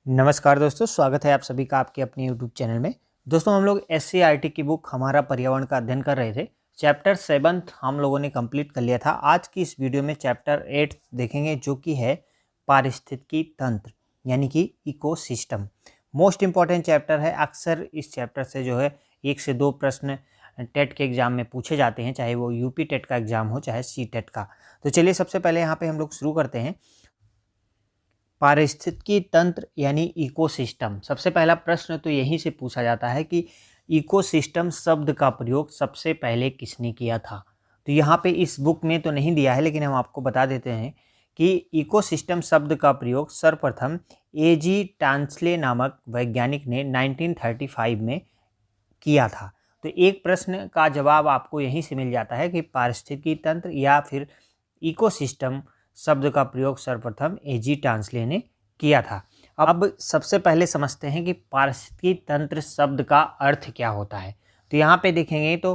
नमस्कार दोस्तों, स्वागत है आप सभी का आपके अपने यूट्यूब चैनल में। दोस्तों, हम लोग एससीईआरटी की बुक हमारा पर्यावरण का अध्ययन कर रहे थे। चैप्टर 7 हम लोगों ने कंप्लीट कर लिया था। आज की इस वीडियो में चैप्टर 8 देखेंगे, जो कि है पारिस्थितिकी तंत्र यानी कि इकोसिस्टम। मोस्ट इम्पॉर्टेंट चैप्टर है। अक्सर इस चैप्टर से जो है 1 से 2 प्रश्न टेट के एग्जाम में पूछे जाते हैं, चाहे वो यूपी टेट का एग्जाम हो चाहे सी टेट का। तो चलिए सबसे पहले यहाँ पे हम लोग शुरू करते हैं। पारिस्थितिकी तंत्र यानी इकोसिस्टम। सबसे पहला प्रश्न तो यहीं से पूछा जाता है कि इकोसिस्टम शब्द का प्रयोग सबसे पहले किसने किया था। तो यहाँ पे इस बुक में तो नहीं दिया है, लेकिन हम आपको बता देते हैं कि इकोसिस्टम शब्द का प्रयोग सर्वप्रथम एजी टांसले नामक वैज्ञानिक ने 1935 में किया था। तो एक प्रश्न का जवाब आपको यहीं से मिल जाता है कि पारिस्थितिकी तंत्र या फिर इकोसिस्टम शब्द का प्रयोग सर्वप्रथम एजी टांसले ने किया था। अब सबसे पहले समझते हैं कि पारिस्थितिकी तंत्र शब्द का अर्थ क्या होता है। तो यहाँ पे देखेंगे तो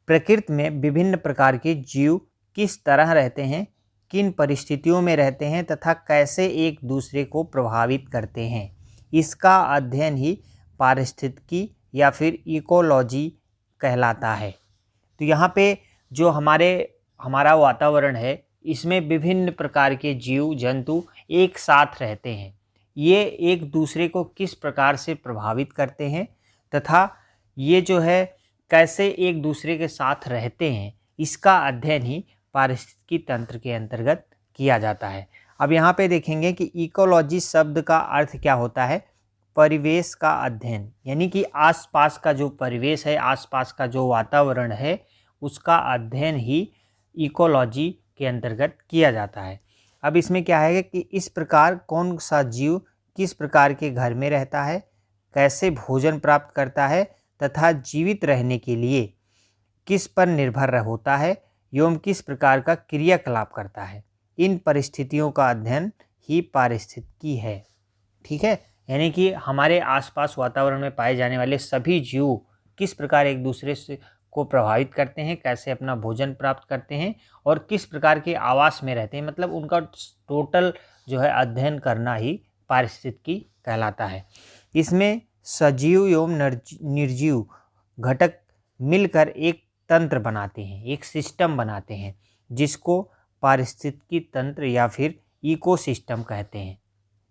प्रकृति में विभिन्न प्रकार के जीव किस तरह रहते हैं, किन परिस्थितियों में रहते हैं तथा कैसे एक दूसरे को प्रभावित करते हैं, इसका अध्ययन ही पारिस्थितिकी या फिर इकोलॉजी कहलाता है। तो यहाँ पे जो हमारा वातावरण है, इसमें विभिन्न प्रकार के जीव जंतु एक साथ रहते हैं। ये एक दूसरे को किस प्रकार से प्रभावित करते हैं तथा ये जो है कैसे एक दूसरे के साथ रहते हैं, इसका अध्ययन ही पारिस्थितिकी तंत्र के अंतर्गत किया जाता है। अब यहाँ पे देखेंगे कि इकोलॉजी शब्द का अर्थ क्या होता है। परिवेश का अध्ययन, यानी कि आसपास का जो परिवेश है, आसपास का जो वातावरण है, उसका अध्ययन ही इकोलॉजी के अंतर्गत किया जाता है। अब इसमें क्या है कि इस प्रकार कौन सा जीव किस प्रकार के घर में रहता है, कैसे भोजन प्राप्त करता है तथा जीवित रहने के लिए किस पर निर्भर होता है एवं किस प्रकार का क्रियाकलाप करता है, इन परिस्थितियों का अध्ययन ही पारिस्थितिकी है। ठीक है, यानी कि हमारे आसपास वातावरण में पाए जाने वाले सभी जीव किस प्रकार एक दूसरे से को प्रभावित करते हैं, कैसे अपना भोजन प्राप्त करते हैं और किस प्रकार के आवास में रहते हैं, मतलब उनका टोटल जो है अध्ययन करना ही पारिस्थितिकी कहलाता है। इसमें सजीव एवं निर्जीव घटक मिलकर एक तंत्र बनाते हैं, एक सिस्टम बनाते हैं, जिसको पारिस्थितिकी तंत्र या फिर इकोसिस्टम कहते हैं।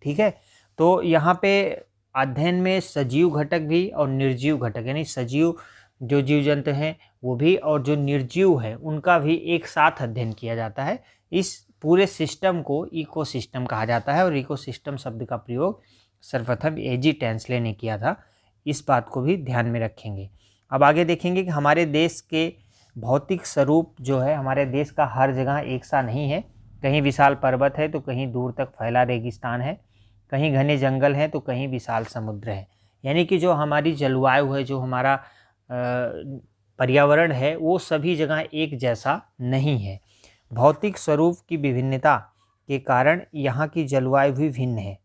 ठीक है, तो यहाँ पे अध्ययन में सजीव घटक भी और निर्जीव घटक, यानी सजीव जो जीव जंतु हैं वो भी और जो निर्जीव है उनका भी एक साथ अध्ययन किया जाता है। इस पूरे सिस्टम को इकोसिस्टम कहा जाता है और इकोसिस्टम शब्द का प्रयोग सर्वप्रथम एजी टांसले ने किया था। इस बात को भी ध्यान में रखेंगे। अब आगे देखेंगे कि हमारे देश के भौतिक स्वरूप जो है, हमारे देश का हर जगह एक सा नहीं है। कहीं विशाल पर्वत है तो कहीं दूर तक फैला रेगिस्तान है, कहीं घने जंगल हैं तो कहीं विशाल समुद्र है। यानी कि जो हमारी जलवायु है, जो हमारा पर्यावरण है, वो सभी जगह एक जैसा नहीं है। भौतिक स्वरूप की विभिन्नता के कारण यहाँ की जलवायु भी भिन्न है।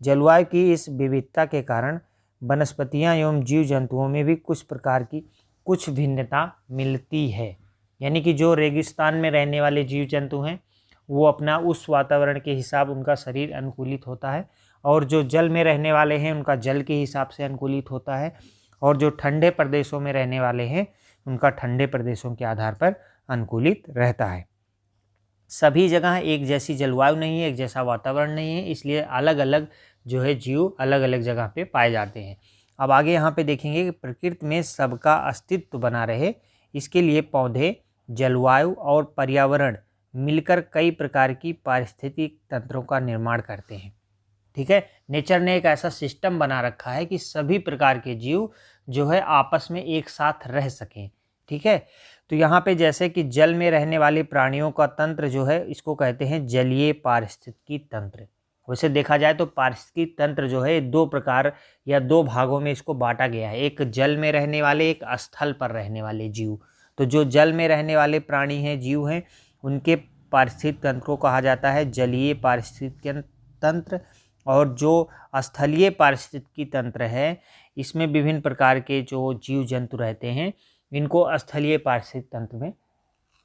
जलवायु की इस विविधता के कारण वनस्पतियाँ एवं जीव जंतुओं में भी कुछ प्रकार की कुछ भिन्नता मिलती है। यानी कि जो रेगिस्तान में रहने वाले जीव जंतु हैं वो अपना उस वातावरण के हिसाब उनका शरीर अनुकूलित होता है, और जो जल में रहने वाले हैं उनका जल के हिसाब से अनुकूलित होता है, और जो ठंडे प्रदेशों में रहने वाले हैं उनका ठंडे प्रदेशों के आधार पर अनुकूलित रहता है। सभी जगह एक जैसी जलवायु नहीं है, एक जैसा वातावरण नहीं है, इसलिए अलग अलग जो है जीव अलग अलग जगह पे पाए जाते हैं। अब आगे यहाँ पे देखेंगे कि प्रकृति में सबका अस्तित्व बना रहे, इसके लिए पौधे, जलवायु और पर्यावरण मिलकर कई प्रकार की पारिस्थितिक तंत्रों का निर्माण करते हैं। ठीक है, नेचर ने एक ऐसा सिस्टम बना रखा है कि सभी प्रकार के जीव जो है आपस में एक साथ रह सकें। ठीक है, तो यहाँ पे जैसे कि जल में रहने वाले प्राणियों का तंत्र जो है, इसको कहते हैं जलीय पारिस्थितिकी तंत्र। वैसे देखा जाए तो पारिस्थितिकी तंत्र जो है 2 प्रकार या 2 भागों में इसको बांटा गया है। एक जल में रहने वाले, एक स्थल पर रहने वाले जीव। तो जो जल में रहने वाले प्राणी हैं, जीव हैं, उनके पारिस्थितिक तंत्र को कहा जाता है जलीय पारिस्थितिकी तंत्र। और जो स्थलीय पारिस्थितिकी तंत्र है, इसमें विभिन्न प्रकार के जो जीव जंतु रहते हैं, इनको स्थलीय पारिस्थितिक तंत्र में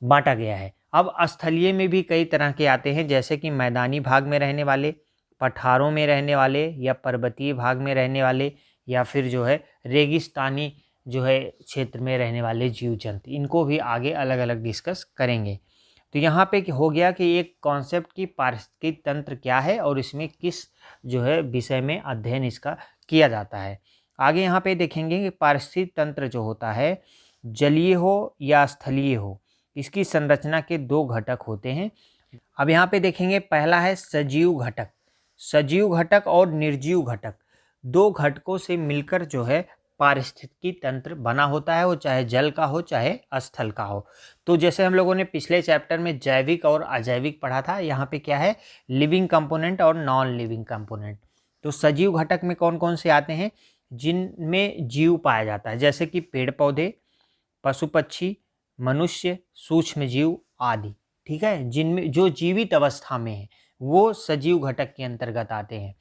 बांटा गया है। अब स्थलीय में भी कई तरह के आते हैं, जैसे कि मैदानी भाग में रहने वाले, पठारों में रहने वाले या पर्वतीय भाग में रहने वाले या फिर जो है रेगिस्तानी जो है क्षेत्र में रहने वाले जीव जंतु, इनको भी आगे अलग अलग डिस्कस करेंगे। तो यहाँ पे हो गया कि एक कॉन्सेप्ट की पारिस्थितिकी तंत्र क्या है और इसमें किस जो है विषय में अध्ययन इसका किया जाता है। आगे यहाँ पे देखेंगे कि पारिस्थितिक तंत्र जो होता है जलीय हो या स्थलीय हो, इसकी संरचना के दो घटक होते हैं। अब यहाँ पे देखेंगे पहला है सजीव घटक। सजीव घटक और निर्जीव घटक, दो घटकों से मिलकर जो है पारिस्थितिकी तंत्र बना होता है, वो चाहे जल का हो चाहे स्थल का हो। तो जैसे हम लोगों ने पिछले चैप्टर में जैविक और अजैविक पढ़ा था, यहाँ पे क्या है लिविंग कंपोनेंट और नॉन लिविंग कंपोनेंट। तो सजीव घटक में कौन कौन से आते हैं, जिनमें जीव पाया जाता है, जैसे कि पेड़ पौधे, पशु पक्षी, मनुष्य, सूक्ष्म जीव आदि। ठीक है, जिनमें जो जीवित अवस्था में है वो सजीव घटक के अंतर्गत आते हैं।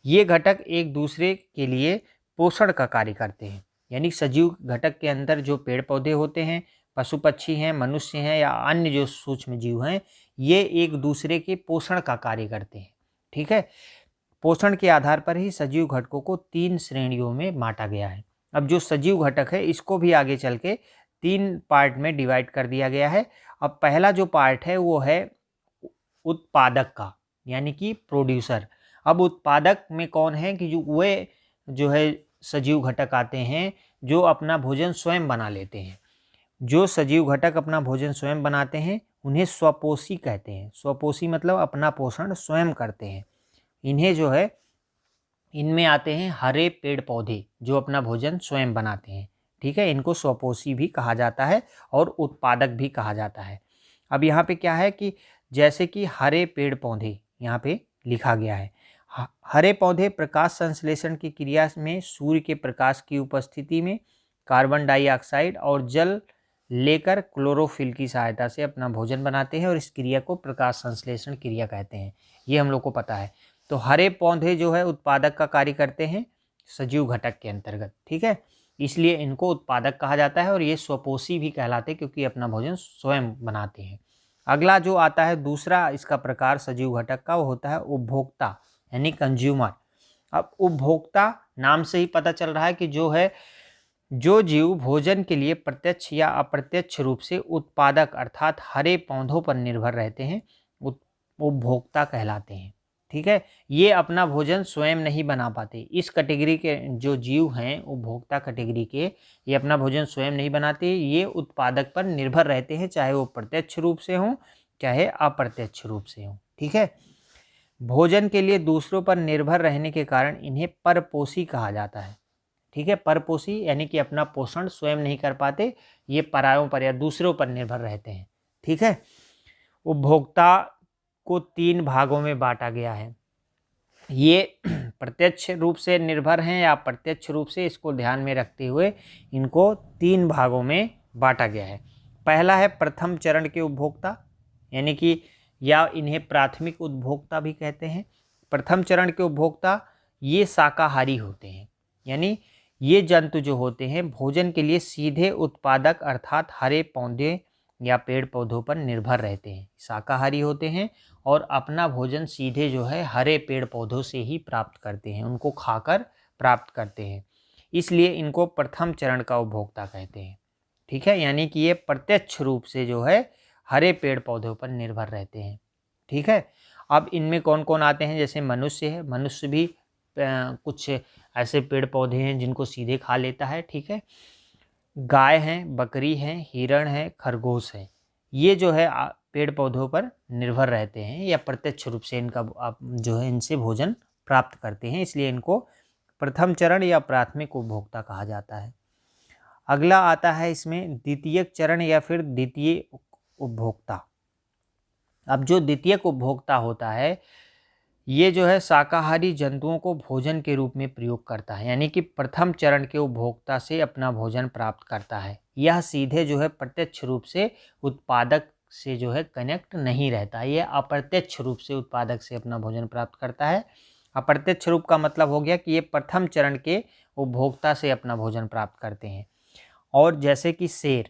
ये घटक एक दूसरे के लिए पोषण का कार्य करते हैं। यानी सजीव घटक के अंदर जो पेड़ पौधे होते हैं, पशु पक्षी हैं, मनुष्य हैं या अन्य जो सूक्ष्म जीव हैं, ये एक दूसरे के पोषण का कार्य करते हैं। ठीक है, पोषण के आधार पर ही सजीव घटकों को 3 श्रेणियों में बांटा गया है। अब जो सजीव घटक है इसको भी आगे चल के 3 पार्ट में डिवाइड कर दिया गया है। अब पहला जो पार्ट है वो है उत्पादक का, यानी कि प्रोड्यूसर। अब उत्पादक में कौन है कि जो है सजीव घटक आते हैं जो अपना भोजन स्वयं बना लेते हैं। जो सजीव घटक अपना भोजन स्वयं बनाते हैं उन्हें स्वपोषी कहते हैं। स्वपोषी मतलब अपना पोषण स्वयं करते हैं। इन्हें जो है इनमें आते हैं हरे पेड़ पौधे जो अपना भोजन स्वयं बनाते हैं। ठीक है, इनको स्वपोषी भी कहा जाता है और उत्पादक भी कहा जाता है। अब यहाँ पे क्या है कि जैसे कि हरे पेड़ पौधे यहाँ पे लिखा गया है, हरे पौधे प्रकाश संश्लेषण की क्रिया में सूर्य के प्रकाश की उपस्थिति में कार्बन डाइऑक्साइड और जल लेकर क्लोरोफिल की सहायता से अपना भोजन बनाते हैं और इस क्रिया को प्रकाश संश्लेषण क्रिया कहते हैं। ये हम लोग को पता है। तो हरे पौधे जो है उत्पादक का कार्य करते हैं सजीव घटक के अंतर्गत। ठीक है, इसलिए इनको उत्पादक कहा जाता है और ये स्वपोषी भी कहलाते हैं क्योंकि अपना भोजन स्वयं बनाते हैं। अगला जो आता है दूसरा इसका प्रकार सजीव घटक का, वो होता है उपभोक्ता यानी कंज्यूमर। अब उपभोक्ता नाम से ही पता चल रहा है कि जो जीव भोजन के लिए प्रत्यक्ष या अप्रत्यक्ष रूप से उत्पादक अर्थात हरे पौधों पर निर्भर रहते हैं उपभोक्ता कहलाते हैं। ठीक है, ये अपना भोजन स्वयं नहीं बना पाते। इस कैटेगरी के जो जीव हैं उपभोक्ता कैटेगरी के, ये अपना भोजन स्वयं नहीं बनाते, ये उत्पादक पर निर्भर रहते हैं, चाहे वो प्रत्यक्ष रूप से हों चाहे अप्रत्यक्ष रूप से हों। ठीक है, भोजन के लिए दूसरों पर निर्भर रहने के कारण इन्हें परपोषी कहा जाता है। ठीक है, परपोषी यानी कि अपना पोषण स्वयं नहीं कर पाते, ये परायों पर या दूसरों पर निर्भर रहते हैं। ठीक है, उपभोक्ता को 3 भागों में बांटा गया है। ये प्रत्यक्ष रूप से निर्भर हैं या अप्रत्यक्ष रूप से, इसको ध्यान में रखते हुए इनको 3 भागों में बांटा गया है। पहला है प्रथम चरण के उपभोक्ता, यानी कि या इन्हें प्राथमिक उपभोक्ता भी कहते हैं। प्रथम चरण के उपभोक्ता ये शाकाहारी होते हैं, यानी ये जंतु जो होते हैं भोजन के लिए सीधे उत्पादक अर्थात हरे पौधे या पेड़ पौधों पर निर्भर रहते हैं, शाकाहारी होते हैं और अपना भोजन सीधे जो है हरे पेड़ पौधों से ही प्राप्त करते हैं, उनको खाकर प्राप्त करते हैं, इसलिए इनको प्रथम चरण का उपभोक्ता कहते हैं। ठीक है, यानी कि ये प्रत्यक्ष रूप से जो है हरे पेड़ पौधों पर निर्भर रहते हैं। ठीक है, अब इनमें कौन कौन आते हैं, जैसे मनुष्य है, मनुष्य भी कुछ ऐसे पेड़ पौधे हैं जिनको सीधे खा लेता है। ठीक है, गाय हैं, बकरी हैं, हिरण है, खरगोश है, ये जो है पेड़ पौधों पर निर्भर रहते हैं या प्रत्यक्ष रूप से इनका जो है इनसे भोजन प्राप्त करते हैं, इसलिए इनको प्रथम चरण या प्राथमिक उपभोक्ता कहा जाता है। अगला आता है इसमें द्वितीयक चरण या फिर द्वितीय उपभोक्ता। अब जो द्वितीयक उपभोक्ता होता है ये जो है शाकाहारी जंतुओं को भोजन के रूप में प्रयोग करता है, यानी कि प्रथम चरण के उपभोक्ता से अपना भोजन प्राप्त करता है। यह सीधे जो है प्रत्यक्ष रूप से उत्पादक से जो है कनेक्ट नहीं रहता, यह अप्रत्यक्ष रूप से उत्पादक से अपना भोजन प्राप्त करता है। अप्रत्यक्ष रूप का मतलब हो गया कि ये प्रथम चरण के उपभोक्ता से अपना भोजन प्राप्त करते हैं। और जैसे कि शेर,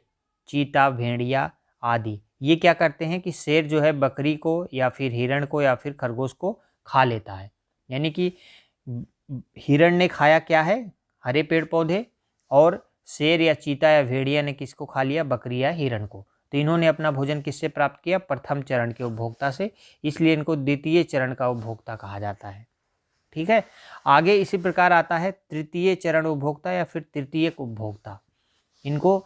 चीता, भेड़िया आदि, ये क्या करते हैं कि शेर जो है बकरी को या फिर हिरण को या फिर खरगोश को खा लेता है, यानी कि हिरण ने खाया क्या है, हरे पेड़ पौधे, और शेर या चीता या भेड़िया ने किसको खा लिया, बकरी या हिरण को। तो इन्होंने अपना भोजन किससे प्राप्त किया, प्रथम चरण के उपभोक्ता से, इसलिए इनको द्वितीय चरण का उपभोक्ता कहा जाता है। ठीक है, आगे इसी प्रकार आता है तृतीय चरण उपभोक्ता या फिर तृतीयक उपभोक्ता। इनको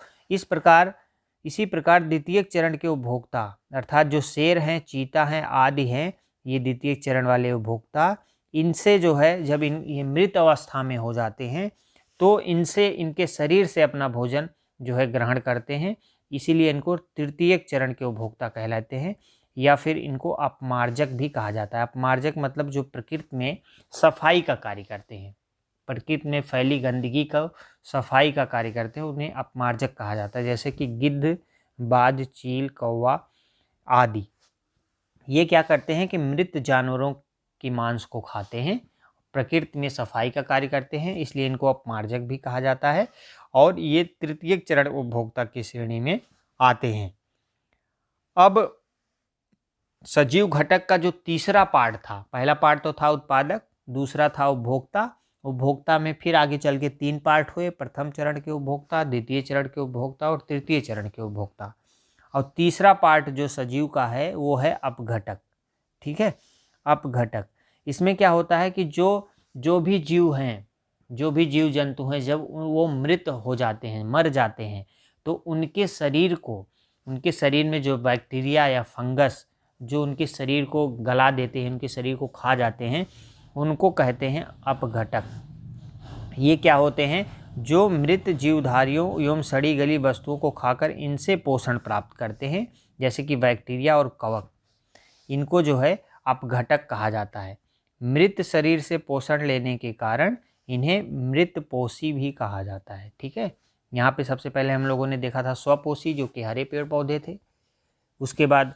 इसी प्रकार द्वितीय चरण के उपभोक्ता अर्थात जो शेर हैं, चीता हैं आदि हैं, ये द्वितीय चरण वाले उपभोक्ता, इनसे जो है जब ये मृत अवस्था में हो जाते हैं तो इनसे इनके शरीर से अपना भोजन जो है ग्रहण करते हैं, इसीलिए इनको तृतीयक चरण के उपभोक्ता कहलाते हैं, या फिर इनको अपमार्जक भी कहा जाता है। अपमार्जक मतलब जो प्रकृति में सफाई का कार्य करते हैं, प्रकृति में फैली गंदगी का सफाई का कार्य करते हैं, उन्हें अपमार्जक कहा जाता है। जैसे कि गिद्ध, बाज, चील, कौवा आदि, ये क्या करते हैं कि मृत जानवरों के मांस को खाते हैं, प्रकृति में सफाई का कार्य करते हैं, इसलिए इनको अपमार्जक भी कहा जाता है, और ये तृतीयक चरण उपभोक्ता की श्रेणी में आते हैं। अब सजीव घटक का जो तीसरा पार्ट था, पहला पार्ट तो था उत्पादक, दूसरा था उपभोक्ता। उपभोक्ता में फिर आगे चल के 3 पार्ट हुए, प्रथम चरण के उपभोक्ता, द्वितीय चरण के उपभोक्ता और तृतीय चरण के उपभोक्ता। और तीसरा पार्ट जो सजीव का है वो है अपघटक। ठीक है, अपघटक, इसमें क्या होता है कि जो भी जीव हैं, जो भी जीव जंतु हैं, जब वो मृत हो जाते हैं, मर जाते हैं, तो उनके शरीर में जो बैक्टीरिया या फंगस जो उनके शरीर को गला देते हैं, उनके शरीर को खा जाते हैं, उनको कहते हैं अपघटक। ये क्या होते हैं, जो मृत जीवधारियों एवं सड़ी गली वस्तुओं को खाकर इनसे पोषण प्राप्त करते हैं, जैसे कि बैक्टीरिया और कवक, इनको जो है अपघटक कहा जाता है। मृत शरीर से पोषण लेने के कारण इन्हें मृतपोषी भी कहा जाता है। ठीक है, यहाँ पे सबसे पहले हम लोगों ने देखा था स्वपोषी, जो कि हरे पेड़ पौधे थे। उसके बाद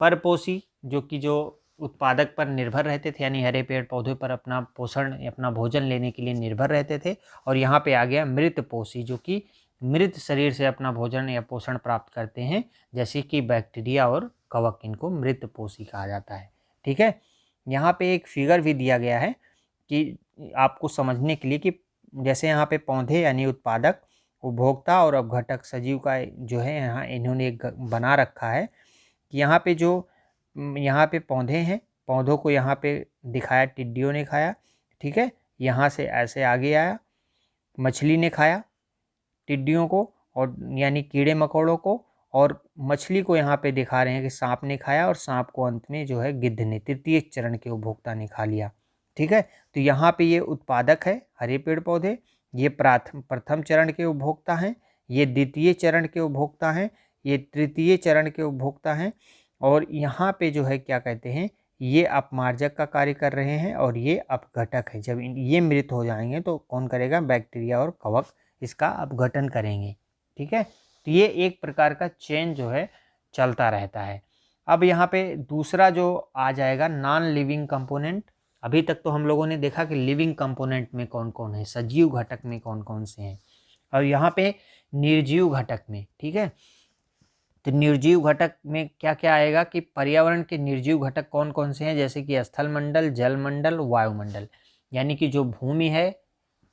परपोषी, जो कि जो उत्पादक पर निर्भर रहते थे, यानी हरे पेड़ पौधे पर अपना पोषण, अपना भोजन लेने के लिए निर्भर रहते थे। और यहाँ पे आ गया मृतपोषी, जो कि मृत शरीर से अपना भोजन या पोषण प्राप्त करते हैं, जैसे कि बैक्टीरिया और कवक, इनको मृतपोषी कहा जाता है। ठीक है, यहाँ पे एक फिगर भी दिया गया है कि आपको समझने के लिए कि जैसे यहाँ पे पौधे यानी उत्पादक, उपभोक्ता और अपघटक सजीव का जो है यहाँ इन्होंने एक बना रखा है कि यहाँ पे पौधे हैं, पौधों को यहाँ पे दिखाया, टिड्डियों ने खाया। ठीक है, यहाँ से ऐसे आगे आया, मछली ने खाया टिड्डियों को, और यानी कीड़े मकोड़ों को, और मछली को यहाँ पे दिखा रहे हैं कि सांप ने खाया, और सांप को अंत में जो है गिद्ध ने, तृतीय चरण के उपभोक्ता ने खा लिया। ठीक है, तो यहाँ पे ये उत्पादक है हरे पेड़ पौधे, ये प्रथम चरण के उपभोक्ता हैं, ये द्वितीय चरण के उपभोक्ता हैं, ये तृतीय चरण के उपभोक्ता हैं, और यहाँ पे जो है क्या कहते हैं, ये अपमार्जक का कार्य कर रहे हैं, और ये अपघटक है। जब ये मृत हो जाएंगे तो कौन करेगा, बैक्टीरिया और कवक इसका अपघटन करेंगे। ठीक है, तो ये एक प्रकार का चेन जो है चलता रहता है। अब यहाँ पे दूसरा जो आ जाएगा नॉन लिविंग कंपोनेंट। अभी तक तो हम लोगों ने देखा कि लिविंग कंपोनेंट में कौन कौन है, सजीव घटक में कौन कौन से हैं, और यहाँ पे निर्जीव घटक में। ठीक है, तो निर्जीव घटक में क्या क्या आएगा कि पर्यावरण के निर्जीव घटक कौन कौन से हैं, जैसे कि स्थल मंडल, जल मंडल, वायुमंडल, यानी कि जो भूमि है,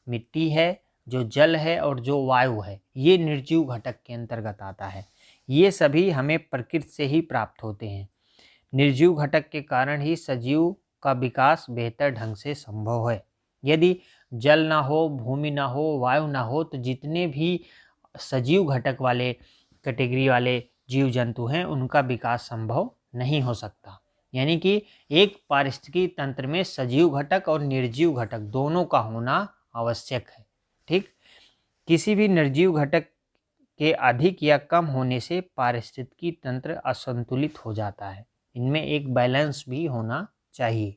मिट्टी है, जो जल है और जो वायु है, ये निर्जीव घटक के अंतर्गत आता है। ये सभी हमें प्रकृति से ही प्राप्त होते हैं। निर्जीव घटक के कारण ही सजीव का विकास बेहतर ढंग से संभव है। यदि जल ना हो, भूमि ना हो, वायु ना हो, तो जितने भी सजीव घटक वाले कैटेगरी वाले जीव जंतु हैं उनका विकास संभव नहीं हो सकता। यानी कि एक पारिस्थितिकी तंत्र में सजीव घटक और निर्जीव घटक दोनों का होना आवश्यक है। ठीक, किसी भी निर्जीव घटक के अधिक या कम होने से पारिस्थितिकी तंत्र असंतुलित हो जाता है। इनमें एक बैलेंस भी होना चाहिए।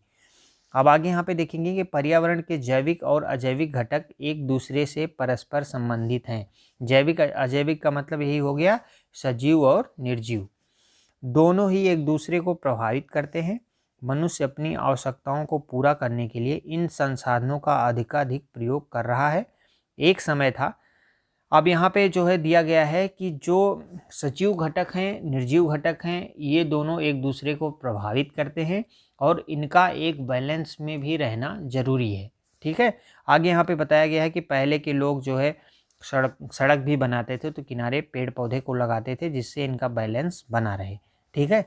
अब आगे यहाँ पे देखेंगे कि पर्यावरण के जैविक और अजैविक घटक एक दूसरे से परस्पर संबंधित हैं। जैविक अजैविक का मतलब यही हो गया, सजीव और निर्जीव दोनों ही एक दूसरे को प्रभावित करते हैं। मनुष्य अपनी आवश्यकताओं को पूरा करने के लिए इन संसाधनों का अधिकाधिक प्रयोग कर रहा है। एक समय था, अब यहाँ पे जो है दिया गया है कि जो सजीव घटक हैं, निर्जीव घटक हैं, ये दोनों एक दूसरे को प्रभावित करते हैं और इनका एक बैलेंस में भी रहना ज़रूरी है। ठीक है, आगे यहाँ पे बताया गया है कि पहले के लोग जो है सड़क भी बनाते थे तो किनारे पेड़ पौधे को लगाते थे जिससे इनका बैलेंस बना रहे। ठीक है,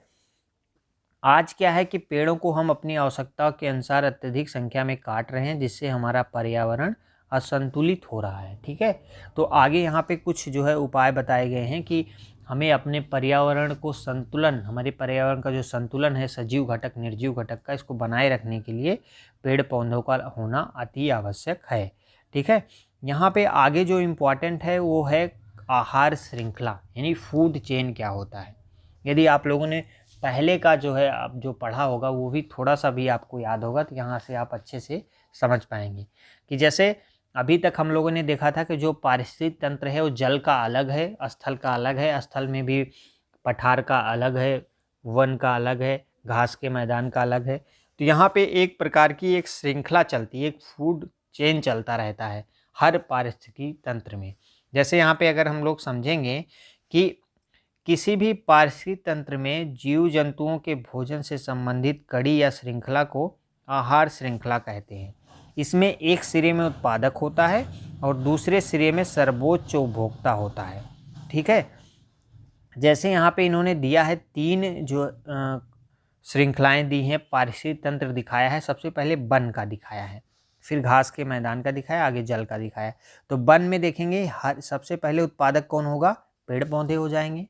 आज क्या है कि पेड़ों को हम अपनी आवश्यकताओं के अनुसार अत्यधिक संख्या में काट रहे हैं जिससे हमारा पर्यावरण असंतुलित हो रहा है। ठीक है, तो आगे यहाँ पे कुछ जो है उपाय बताए गए हैं कि हमें अपने पर्यावरण को संतुलन, हमारे पर्यावरण का जो संतुलन है सजीव घटक निर्जीव घटक का, इसको बनाए रखने के लिए पेड़ पौधों का होना अति आवश्यक है। ठीक है, यहाँ पे आगे जो इम्पोर्टेंट है वो है आहार श्रृंखला, यानी फूड चेन क्या होता है। यदि आप लोगों ने पहले का जो है आप जो पढ़ा होगा वो भी थोड़ा सा भी आपको याद होगा तो यहाँ से आप अच्छे से समझ पाएंगे कि जैसे अभी तक हम लोगों ने देखा था कि जो पारिस्थितिक तंत्र है वो जल का अलग है, स्थल का अलग है, स्थल में भी पठार का अलग है, वन का अलग है, घास के मैदान का अलग है। तो यहाँ पे एक प्रकार की एक श्रृंखला चलती है, एक फूड चेन चलता रहता है हर पारिस्थितिकी तंत्र में। जैसे यहाँ पे अगर हम लोग समझेंगे कि किसी भी पारिस्थितिक तंत्र में जीव जंतुओं के भोजन से संबंधित कड़ी या श्रृंखला को आहार श्रृंखला कहते हैं। इसमें एक सिरे में उत्पादक होता है और दूसरे सिरे में सर्वोच्च उपभोक्ता होता है। ठीक है, जैसे यहाँ पे इन्होंने दिया है 3 जो श्रृंखलाएं दी हैं, पारिस्थितिक तंत्र दिखाया है, सबसे पहले वन का दिखाया है, फिर घास के मैदान का दिखाया, आगे जल का दिखाया। तो वन में देखेंगे हर सबसे पहले उत्पादक कौन होगा, पेड़ पौधे हो जाएंगे,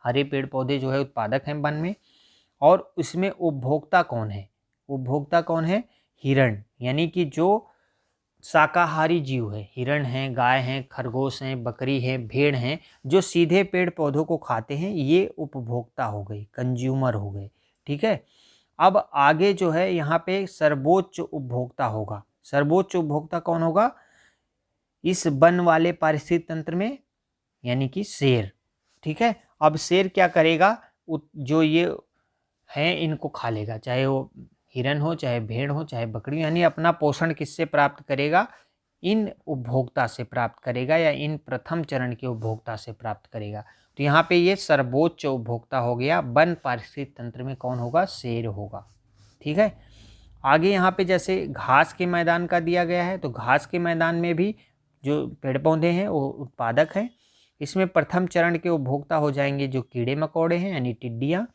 हरे पेड़ पौधे जो है उत्पादक हैं वन में। और उसमें उपभोक्ता कौन है, उपभोक्ता कौन है, हिरण, यानी कि जो शाकाहारी जीव है, हिरण हैं, गाय हैं, खरगोश हैं, बकरी हैं, भेड़ हैं, जो सीधे पेड़ पौधों को खाते हैं, ये उपभोक्ता हो गए, कंज्यूमर हो गए। ठीक है, अब आगे जो है यहाँ पे सर्वोच्च उपभोक्ता होगा। सर्वोच्च उपभोक्ता कौन होगा इस वन वाले पारिस्थितिक तंत्र में, यानी कि शेर। ठीक है, अब शेर क्या करेगा, जो ये हैं इनको खा लेगा, चाहे वो हिरन हो, चाहे भेड़ हो, चाहे बकरी, यानी अपना पोषण किससे प्राप्त करेगा, इन उपभोक्ता से प्राप्त करेगा या इन प्रथम चरण के उपभोक्ता से प्राप्त करेगा। तो यहाँ पे ये सर्वोच्च उपभोक्ता हो गया, वन पारिस्थितिक तंत्र में कौन होगा, शेर होगा। ठीक है, आगे यहाँ पे जैसे घास के मैदान का दिया गया है, तो घास के मैदान में भी जो पेड़ पौधे हैं वो उत्पादक हैं। इसमें प्रथम चरण के उपभोक्ता हो जाएंगे जो कीड़े मकोड़े हैं, यानी टिड्डियाँ।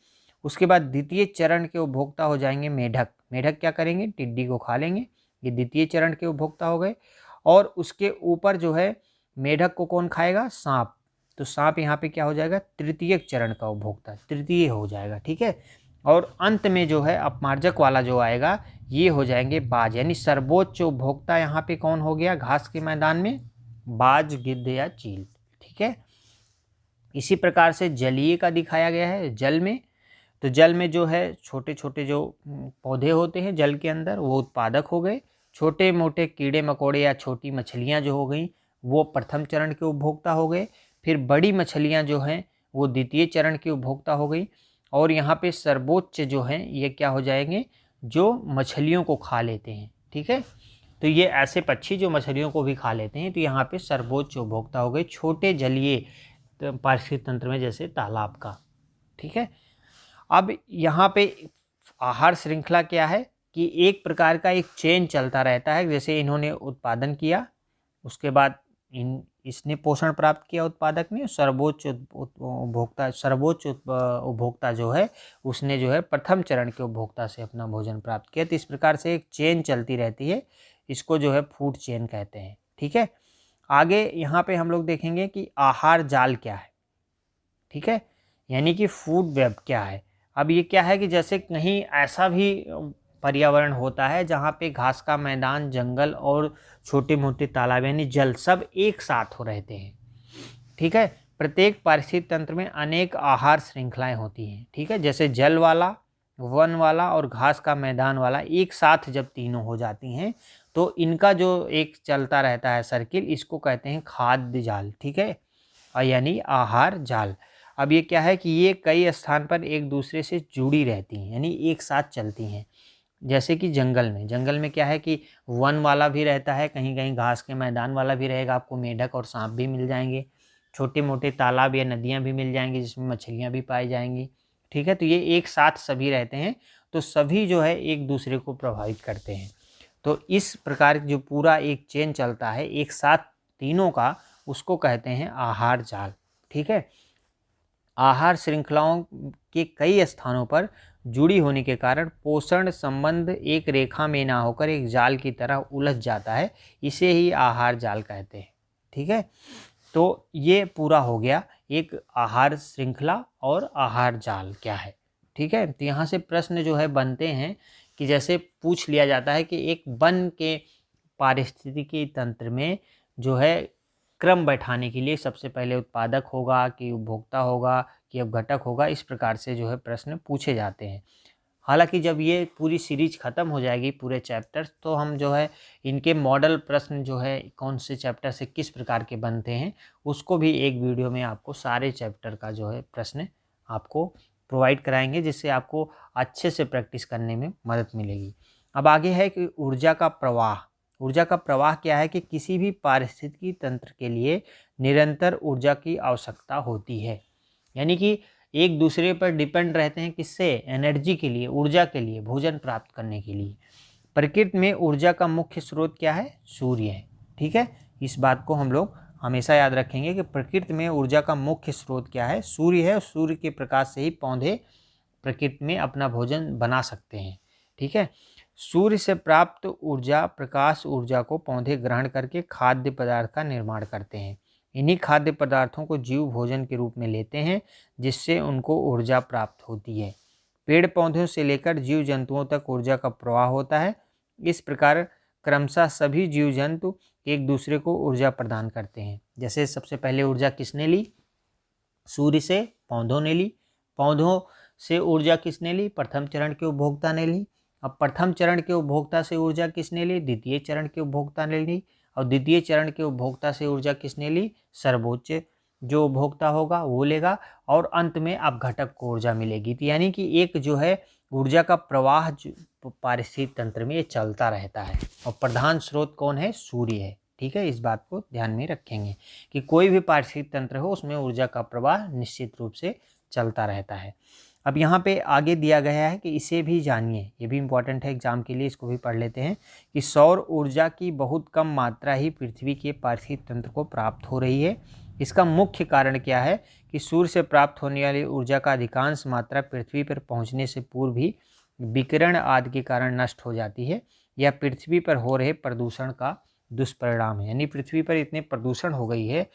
उसके बाद द्वितीय चरण के उपभोक्ता हो जाएंगे मेढक। मेढक क्या करेंगे, टिड्डी को खा लेंगे, ये द्वितीय चरण के उपभोक्ता हो गए। और उसके ऊपर जो है मेढक को कौन खाएगा, सांप। तो सांप यहाँ पे क्या हो जाएगा, तृतीय चरण का उपभोक्ता, तृतीय हो जाएगा। ठीक है, और अंत में जो है अपमार्जक वाला जो आएगा ये हो जाएंगे बाज, यानी सर्वोच्च उपभोक्ता यहाँ पे कौन हो गया घास के मैदान में, बाज, गिद्ध या चील। ठीक है, इसी प्रकार से जलीय का दिखाया गया है। जल में, तो जल में जो है छोटे छोटे जो पौधे होते हैं जल के अंदर वो उत्पादक हो गए, छोटे मोटे कीड़े मकोड़े या छोटी मछलियाँ जो हो गई वो प्रथम चरण के उपभोक्ता हो गए, फिर बड़ी मछलियाँ जो हैं वो द्वितीय चरण की उपभोक्ता हो गई, और यहाँ पे सर्वोच्च जो हैं ये क्या हो जाएंगे, जो मछलियों को खा लेते हैं। ठीक है, तो ये ऐसे पक्षी जो मछलियों को भी खा लेते हैं, तो यहाँ पे सर्वोच्च उपभोक्ता हो गए छोटे जलीय पारिस्थितिक तंत्र में, जैसे तालाब का। ठीक है, अब यहाँ पे आहार श्रृंखला क्या है कि एक प्रकार का एक चेन चलता रहता है। जैसे इन्होंने उत्पादन किया, उसके बाद इसने पोषण प्राप्त किया, उत्पादक ने, सर्वोच्च उपभोक्ता जो है उसने जो है प्रथम चरण के उपभोक्ता से अपना भोजन प्राप्त किया। तो इस प्रकार से एक चेन चलती रहती है, इसको जो है फूड चेन कहते हैं। ठीक है, आगे यहाँ पे हम लोग देखेंगे कि आहार जाल क्या है। ठीक है, यानी कि फूड वेब क्या है। अब ये क्या है कि जैसे कहीं ऐसा भी पर्यावरण होता है जहाँ पे घास का मैदान, जंगल और छोटे मोटे तालाब यानी जल सब एक साथ हो रहते हैं। ठीक है, प्रत्येक पारिस्थितिक तंत्र में अनेक आहार श्रृंखलाएं होती हैं। ठीक है, जैसे जल वाला, वन वाला और घास का मैदान वाला एक साथ जब तीनों हो जाती हैं तो इनका जो एक चलता रहता है सर्किल, इसको कहते हैं खाद्य जाल। ठीक है, यानी आहार जाल। अब ये क्या है कि ये कई स्थान पर एक दूसरे से जुड़ी रहती हैं, यानी एक साथ चलती हैं। जैसे कि जंगल में क्या है कि वन वाला भी रहता है, कहीं कहीं घास के मैदान वाला भी रहेगा, आपको मेढक और सांप भी मिल जाएंगे, छोटे मोटे तालाब या नदियाँ भी मिल जाएंगी जिसमें मछलियाँ भी पाई जाएंगी। ठीक है, तो ये एक साथ सभी रहते हैं। तो सभी जो है एक दूसरे को प्रभावित करते हैं। तो इस प्रकार जो पूरा एक चेन चलता है एक साथ तीनों का, उसको कहते हैं आहार जाल। ठीक है, आहार श्रृंखलाओं के कई स्थानों पर जुड़ी होने के कारण पोषण संबंध एक रेखा में ना होकर एक जाल की तरह उलझ जाता है, इसे ही आहार जाल कहते हैं। ठीक है, तो ये पूरा हो गया एक आहार श्रृंखला और आहार जाल क्या है। ठीक है, तो यहाँ से प्रश्न जो है बनते हैं कि जैसे पूछ लिया जाता है कि एक वन के पारिस्थितिकी तंत्र में जो है क्रम बैठाने के लिए सबसे पहले उत्पादक होगा कि उपभोक्ता होगा कि अपघटक होगा, इस प्रकार से जो है प्रश्न पूछे जाते हैं। हालांकि जब ये पूरी सीरीज ख़त्म हो जाएगी पूरे चैप्टर, तो हम जो है इनके मॉडल प्रश्न जो है कौन से चैप्टर से किस प्रकार के बनते हैं उसको भी एक वीडियो में आपको सारे चैप्टर का जो है प्रश्न आपको प्रोवाइड कराएंगे, जिससे आपको अच्छे से प्रैक्टिस करने में मदद मिलेगी। अब आगे है कि ऊर्जा का प्रवाह। ऊर्जा का प्रवाह क्या है कि किसी भी पारिस्थितिकी तंत्र के लिए निरंतर ऊर्जा की आवश्यकता होती है, यानी कि एक दूसरे पर डिपेंड रहते हैं, किससे? एनर्जी के लिए, ऊर्जा के लिए, भोजन प्राप्त करने के लिए। प्रकृति में ऊर्जा का मुख्य स्रोत क्या है? सूर्य है। ठीक है, इस बात को हम लोग हमेशा याद रखेंगे कि प्रकृति में ऊर्जा का मुख्य स्रोत क्या है? सूर्य है। सूर्य के प्रकाश से ही पौधे प्रकृति में अपना भोजन बना सकते हैं। ठीक है, सूर्य से प्राप्त ऊर्जा, प्रकाश ऊर्जा को पौधे ग्रहण करके खाद्य पदार्थ का निर्माण करते हैं। इन्हीं खाद्य पदार्थों को जीव भोजन के रूप में लेते हैं, जिससे उनको ऊर्जा प्राप्त होती है। पेड़ पौधों से लेकर जीव जंतुओं तक ऊर्जा का प्रवाह होता है। इस प्रकार क्रमशः सभी जीव जंतु एक दूसरे को ऊर्जा प्रदान करते हैं। जैसे सबसे पहले ऊर्जा किसने ली? सूर्य से पौधों ने ली। पौधों से ऊर्जा किसने ली? प्रथम चरण के उपभोक्ता ने ली। अब प्रथम चरण के उपभोक्ता से ऊर्जा किसने ली? द्वितीय चरण के उपभोक्ता ने ली। और द्वितीय चरण के उपभोक्ता से ऊर्जा किसने ली? सर्वोच्च जो उपभोक्ता होगा वो लेगा, और अंत में अपघटक को ऊर्जा मिलेगी। तो यानी कि एक जो है ऊर्जा का प्रवाह पारिस्थितिक तंत्र में ये चलता रहता है, और प्रधान स्रोत कौन है? सूर्य है। ठीक है, इस बात को ध्यान में रखेंगे कि कोई भी पारिस्थितिक तंत्र हो उसमें ऊर्जा का प्रवाह निश्चित रूप से चलता रहता है। अब यहाँ पे आगे दिया गया है कि इसे भी जानिए, ये भी इम्पॉर्टेंट है एग्जाम के लिए, इसको भी पढ़ लेते हैं कि सौर ऊर्जा की बहुत कम मात्रा ही पृथ्वी के पारिस्थितिक तंत्र को प्राप्त हो रही है। इसका मुख्य कारण क्या है कि सूर्य से प्राप्त होने वाली ऊर्जा का अधिकांश मात्रा पृथ्वी पर पहुँचने से पूर्व ही विकिरण आदि के कारण नष्ट हो जाती है। यह पृथ्वी पर हो रहे प्रदूषण का दुष्परिणाम है। यानी पृथ्वी पर इतने प्रदूषण हो गई है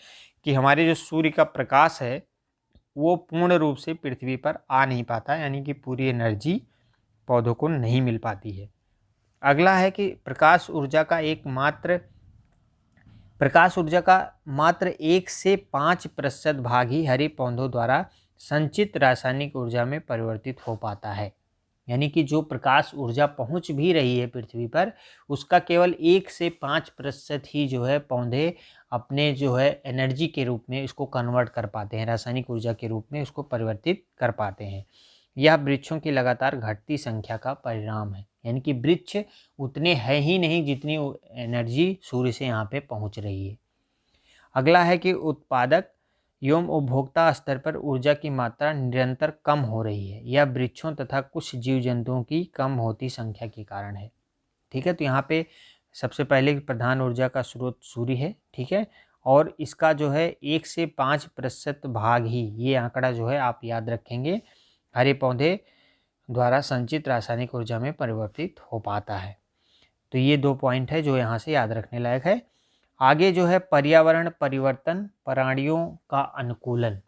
कि हमारे जो सूर्य का प्रकाश है वो पूर्ण रूप से पृथ्वी पर आ नहीं पाता, यानी कि पूरी एनर्जी पौधों को नहीं मिल पाती है। अगला है कि प्रकाश ऊर्जा का मात्र 1 से 5% भाग ही हरे पौधों द्वारा संचित रासायनिक ऊर्जा में परिवर्तित हो पाता है। यानी कि जो प्रकाश ऊर्जा पहुंच भी रही है पृथ्वी पर, उसका केवल 1 से 5% ही जो है पौधे अपने जो है एनर्जी के रूप में इसको कन्वर्ट कर पाते हैं, रासायनिक ऊर्जा के रूप में उसको परिवर्तित कर पाते हैं। यह वृक्षों की लगातार घटती संख्या का परिणाम है। यानी कि वृक्ष उतने हैं ही नहीं जितनी एनर्जी सूर्य से यहाँ पे पहुँच रही है। अगला है कि उत्पादक एवं उपभोक्ता स्तर पर ऊर्जा की मात्रा निरंतर कम हो रही है। यह वृक्षों तथा कुछ जीव जंतुओं की कम होती संख्या के कारण है। ठीक है, तो यहाँ पे सबसे पहले प्रधान ऊर्जा का स्रोत सूर्य है। ठीक है, और इसका जो है 1 से 5% भाग ही, ये आंकड़ा जो है आप याद रखेंगे, हरे पौधे द्वारा संचित रासायनिक ऊर्जा में परिवर्तित हो पाता है। तो ये 2 पॉइंट है जो यहाँ से याद रखने लायक है। आगे जो है पर्यावरण परिवर्तन, प्राणियों का अनुकूलन।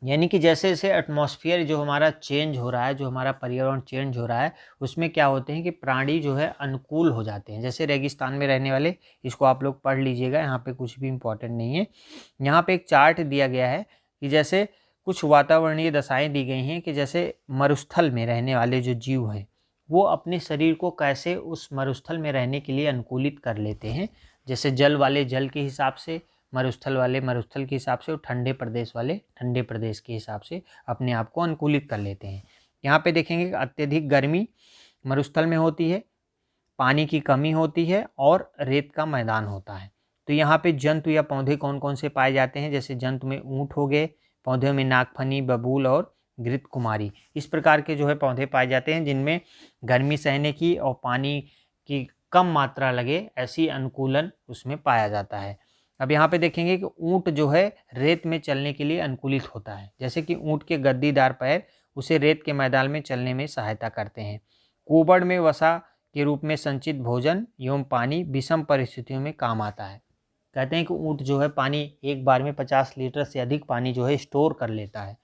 यानी कि जैसे जैसे एटमॉस्फेयर जो हमारा चेंज हो रहा है, जो हमारा पर्यावरण चेंज हो रहा है, उसमें क्या होते हैं कि प्राणी जो है अनुकूल हो जाते हैं। जैसे रेगिस्तान में रहने वाले, इसको आप लोग पढ़ लीजिएगा, यहाँ पे कुछ भी इम्पोर्टेंट नहीं है। यहाँ पे एक चार्ट दिया गया है कि जैसे कुछ वातावरणीय दशाएँ दी गई हैं कि जैसे मरुस्थल में रहने वाले जो जीव हैं वो अपने शरीर को कैसे उस मरुस्थल में रहने के लिए अनुकूलित कर लेते हैं। जैसे जल वाले जल के हिसाब से, मरुस्थल वाले मरुस्थल के हिसाब से, और ठंडे प्रदेश वाले ठंडे प्रदेश के हिसाब से अपने आप को अनुकूलित कर लेते हैं। यहाँ पे देखेंगे कि अत्यधिक गर्मी मरुस्थल में होती है, पानी की कमी होती है और रेत का मैदान होता है। तो यहाँ पे जंतु या पौधे कौन कौन से पाए जाते हैं? जैसे जंतु में ऊँट हो गए, पौधों में नागफनी, बबूल और घृत कुमारी, इस प्रकार के जो है पौधे पाए जाते हैं जिनमें गर्मी सहने की और पानी की कम मात्रा लगे ऐसी अनुकूलन उसमें पाया जाता है। अब यहाँ पे देखेंगे कि ऊँट जो है रेत में चलने के लिए अनुकूलित होता है, जैसे कि ऊँट के गद्दीदार पैर उसे रेत के मैदान में चलने में सहायता करते हैं। कुबड़ में वसा के रूप में संचित भोजन एवं पानी विषम परिस्थितियों में काम आता है। कहते हैं कि ऊँट जो है पानी एक बार में 50 लीटर से अधिक पानी जो है स्टोर कर लेता है,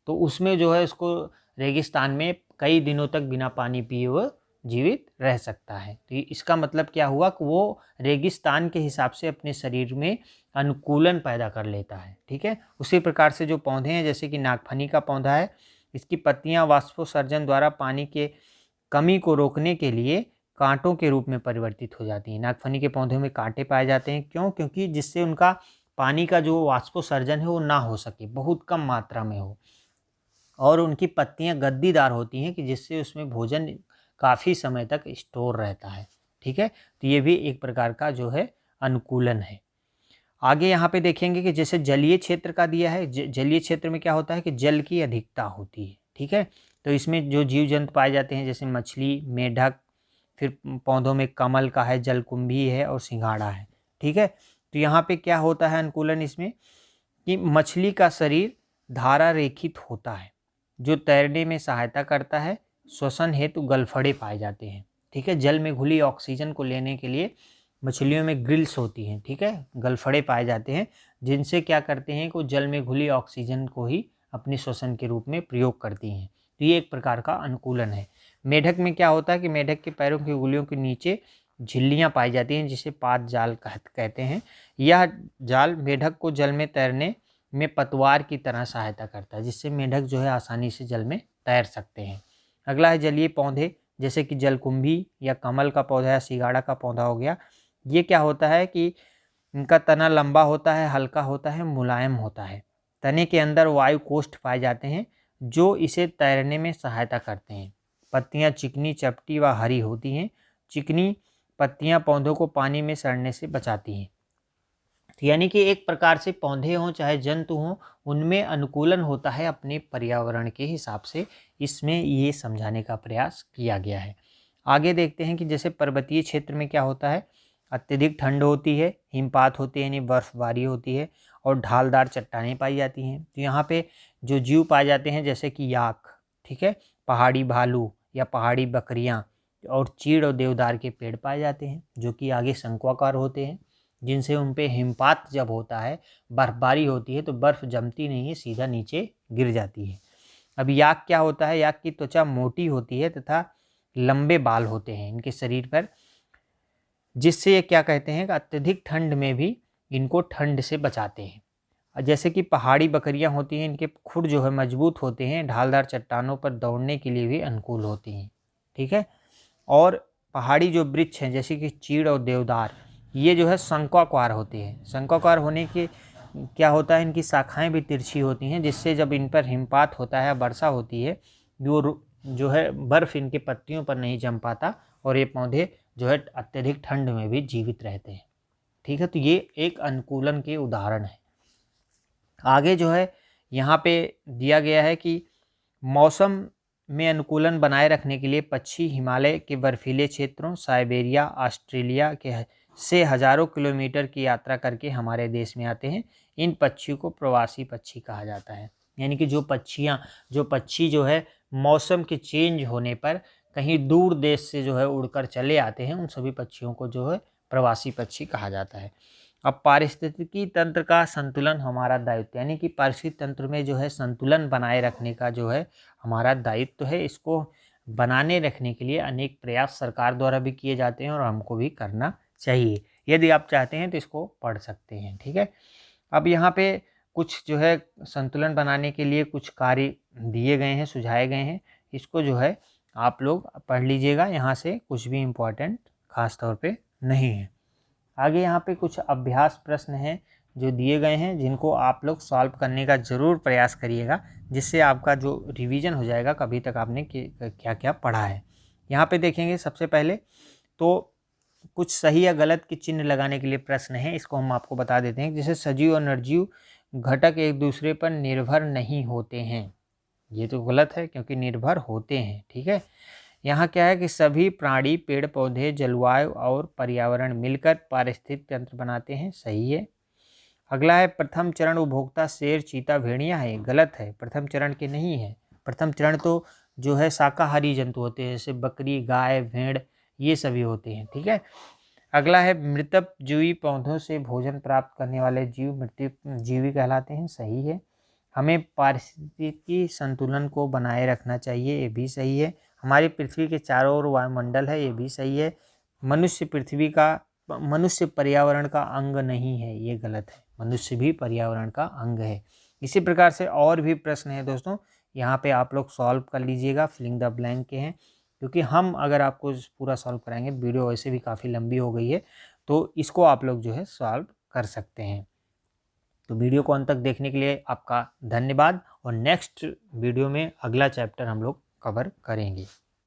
तो उसमें जो है उसको रेगिस्तान में कई दिनों तक बिना पानी पिए वो जीवित रह सकता है। तो इसका मतलब क्या हुआ कि वो रेगिस्तान के हिसाब से अपने शरीर में अनुकूलन पैदा कर लेता है। ठीक है, उसी प्रकार से जो पौधे हैं जैसे कि नागफनी का पौधा है, इसकी पत्तियां वाष्पोत्सर्जन द्वारा पानी के कमी को रोकने के लिए कांटों के रूप में परिवर्तित हो जाती हैं। नागफनी के पौधों में कांटे पाए जाते हैं, क्यों? क्योंकि जिससे उनका पानी का जो वाष्पोत्सर्जन है वो ना हो सके, बहुत कम मात्रा में हो, और उनकी पत्तियां गद्दीदार होती हैं कि जिससे उसमें भोजन काफ़ी समय तक स्टोर रहता है। ठीक है, तो ये भी एक प्रकार का जो है अनुकूलन है। आगे यहाँ पे देखेंगे कि जैसे जलीय क्षेत्र का दिया है, जलीय क्षेत्र में क्या होता है कि जल की अधिकता होती है। ठीक है, तो इसमें जो जीव जंतु पाए जाते हैं जैसे मछली, मेढक, फिर पौधों में कमल का है, जलकुंभी है और सिंघाड़ा है। ठीक है, तो यहाँ पे क्या होता है अनुकूलन इसमें कि मछली का शरीर धारा रेखित होता है जो तैरने में सहायता करता है। श्वसन हेतु गलफड़े पाए जाते हैं। ठीक है, जल में घुली ऑक्सीजन को लेने के लिए मछलियों में ग्रिल्स होती हैं। ठीक है, गलफड़े पाए जाते हैं जिनसे क्या करते हैं कि जल में घुली ऑक्सीजन को ही अपने श्वसन के रूप में प्रयोग करती हैं। तो ये एक प्रकार का अनुकूलन है। मेढक में क्या होता है कि मेढक के पैरों की उंगलियों के नीचे झिल्लियाँ पाई जाती हैं जिसे पाद जाल कहते हैं। यह जाल मेढक को जल में तैरने में पतवार की तरह सहायता करता है, जिससे मेढक जो है आसानी से जल में तैर सकते हैं। अगला है जलीय पौधे, जैसे कि जलकुंभी या कमल का पौधा या सिंघाड़ा का पौधा हो गया। ये क्या होता है कि इनका तना लंबा होता है, हल्का होता है, मुलायम होता है। तने के अंदर वायु कोष्ठ पाए जाते हैं जो इसे तैरने में सहायता करते हैं। पत्तियां चिकनी, चपटी व हरी होती हैं। चिकनी पत्तियां पौधों को पानी में सड़ने से बचाती हैं। यानी कि एक प्रकार से पौधे हों चाहे जंतु हों, उनमें अनुकूलन होता है अपने पर्यावरण के हिसाब से। इसमें ये समझाने का प्रयास किया गया है। आगे देखते हैं कि जैसे पर्वतीय क्षेत्र में क्या होता है, अत्यधिक ठंड होती है, हिमपात होते हैं यानी बर्फबारी होती है और ढालदार चट्टानें पाई जाती हैं। तो यहाँ पे जो जीव पाए जाते हैं जैसे कि याक, ठीक है, पहाड़ी भालू या पहाड़ी बकरियाँ और चीड़ और देवदार के पेड़ पाए जाते हैं जो कि आगे शंक्वाकार होते हैं, जिनसे उन पे हिमपात जब होता है, बर्फबारी होती है तो बर्फ़ जमती नहीं है, सीधा नीचे गिर जाती है। अब याक क्या होता है, याक की त्वचा मोटी होती है तथा लंबे बाल होते हैं इनके शरीर पर, जिससे ये क्या कहते हैं कि अत्यधिक ठंड में भी इनको ठंड से बचाते हैं। जैसे कि पहाड़ी बकरियां होती हैं, इनके खुर जो है मजबूत होते हैं, ढालदार चट्टानों पर दौड़ने के लिए भी अनुकूल होती हैं। ठीक है, और पहाड़ी जो वृक्ष हैं जैसे कि चीड़ और देवदार, ये जो है शंक्वाकार होते हैं। शंक्वाकार होने के क्या होता है, इनकी शाखाएं भी तिरछी होती हैं, जिससे जब इन पर हिमपात होता है, वर्षा होती है, जो है बर्फ़ इनके पत्तियों पर नहीं जम पाता और ये पौधे जो है अत्यधिक ठंड में भी जीवित रहते हैं। ठीक है, तो ये एक अनुकूलन के उदाहरण है। आगे जो है यहाँ पे दिया गया है कि मौसम में अनुकूलन बनाए रखने के लिए पक्षी हिमालय के बर्फीले क्षेत्रों, साइबेरिया, ऑस्ट्रेलिया के से हज़ारों किलोमीटर की यात्रा करके हमारे देश में आते हैं। इन पक्षियों को प्रवासी पक्षी कहा जाता है। यानी कि जो पक्षी जो है मौसम के चेंज होने पर कहीं दूर देश से जो है उड़कर चले आते हैं, उन सभी पक्षियों को जो है प्रवासी पक्षी कहा जाता है। अब पारिस्थितिकी तंत्र का संतुलन हमारा दायित्व, यानी कि पारिस्थितिक तंत्र में जो है संतुलन बनाए रखने का जो है हमारा दायित्व है। इसको बनाने रखने के लिए अनेक प्रयास सरकार द्वारा भी किए जाते हैं और हमको भी करना चाहिए। यदि आप चाहते हैं तो इसको पढ़ सकते हैं। ठीक है, अब यहाँ पे कुछ जो है संतुलन बनाने के लिए कुछ कार्य दिए गए हैं, सुझाए गए हैं। इसको जो है आप लोग पढ़ लीजिएगा, यहाँ से कुछ भी इम्पोर्टेंट खास तौर पे नहीं है। आगे यहाँ पे कुछ अभ्यास प्रश्न हैं जो दिए गए हैं, जिनको आप लोग सॉल्व करने का ज़रूर प्रयास करिएगा, जिससे आपका जो रिवीजन हो जाएगा कभी तक आपने क्या क्या पढ़ा है। यहाँ पे देखेंगे सबसे पहले तो कुछ सही या गलत के चिन्ह लगाने के लिए प्रश्न है, इसको हम आपको बता देते हैं। जैसे सजीव और निर्जीव घटक एक दूसरे पर निर्भर नहीं होते हैं। ये तो गलत है क्योंकि निर्भर होते हैं। ठीक है, यहाँ क्या है कि सभी प्राणी, पेड़ पौधे, जलवायु और पर्यावरण मिलकर पारिस्थितिक तंत्र बनाते हैं। सही है। अगला है प्रथम चरण उपभोक्ता शेर, चीता, भेड़िया है। गलत है, प्रथम चरण के नहीं है। प्रथम चरण तो जो है शाकाहारी जंतु होते हैं, जैसे बकरी, गाय, भेड़, ये सभी होते हैं। ठीक है। अगला है मृतक जीवी, पौधों से भोजन प्राप्त करने वाले जीव मृत्यु जीवी कहलाते हैं। सही है। हमें पारिस्थितिकी संतुलन को बनाए रखना चाहिए, ये भी सही है। हमारी पृथ्वी के चारों ओर वायुमंडल है, ये भी सही है। मनुष्य पर्यावरण का अंग नहीं है, ये गलत है। मनुष्य भी पर्यावरण का अंग है। इसी प्रकार से और भी प्रश्न है दोस्तों, यहाँ पे आप लोग सॉल्व कर लीजिएगा, फिलिंग द ब्लैंक के हैं, क्योंकि हम अगर आपको पूरा सॉल्व कराएंगे, वीडियो वैसे भी काफ़ी लंबी हो गई है, तो इसको आप लोग जो है सॉल्व कर सकते हैं। तो वीडियो को अंत तक देखने के लिए आपका धन्यवाद, और नेक्स्ट वीडियो में अगला चैप्टर हम लोग कवर करेंगे।